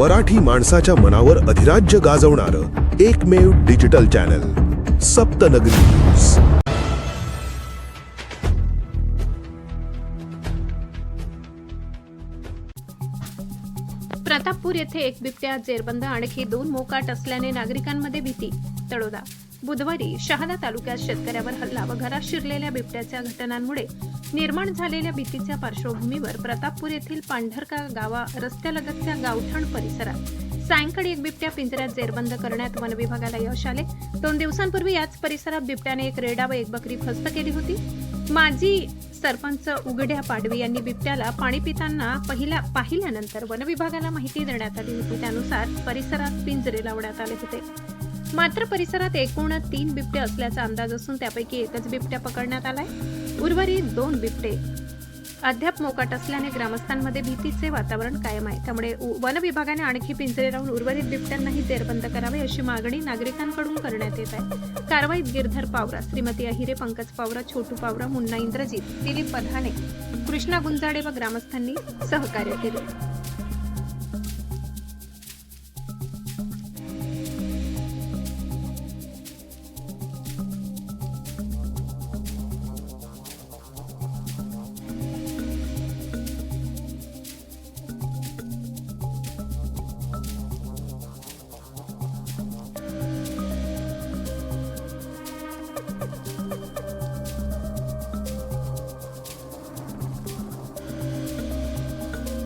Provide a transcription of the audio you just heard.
मराठी माणसाच्या मनावर अधिराज्य गाजवणारं एकमेव डिजिटल चॅनल सप्तनगरी न्यूज। प्रतापपूर येथे एक बिबट्या जेरबंद, आणखी 2 मोकाट असल्याने नागरिकांमध्ये भीती। तळोदा बुधवारी शहादा तालुक्यात शेतकऱ्यावर हल्ला व घरात शिरलेल्या बिबट्याच्या घटनांमुळे निर्माण झालेल्या भीतीच्या पार्श्वभूमीवर प्रतापपूर येथील पांढरका गावा रस्त्यालगतच्या गावठाण परिसरात सायंकाळी एक बिबट्या पिंजऱ्यात जेरबंद करण्यात वन विभागाला यश आले। 2 दिवसांपूर्वी याच परिसरात बिबट्याने एक रेडा व एक बकरी फस्त केली होती। माजी सरपंच उघड्या पाडवी यांनी बिबट्याला पाणी पिताना पाहिल्यानंतर वन विभागाला माहिती देण्यात आली होती। त्यानुसार परिसरात पिंजरे लावण्यात आले होते। मात्र परिसरात एकूण 3 बिबटे असल्याचा अंदाज असून त्यापैकी एकच बिबट्या पकडण्यात आलाय। उर्वरित 2 बिबटे अद्याप मोकाट असल्याने ग्रामस्थांमध्ये भीतीचे वातावरण कायम आहे। त्यामुळे वन विभागाने आणखी पिंजरे लावून उर्वरित बिबट्यांनाही जेरबंद करावे अशी मागणी नागरिकांकडून करण्यात येत आहे। कारवाईत गिरधर पावरा, श्रीमती अहिरे, पंकज पावरा, छोटू पावरा, मुन्ना इंद्रजीत, दिलीप पधाने, कृष्णा गुंजाडे व ग्रामस्थांनी सहकार्य केले।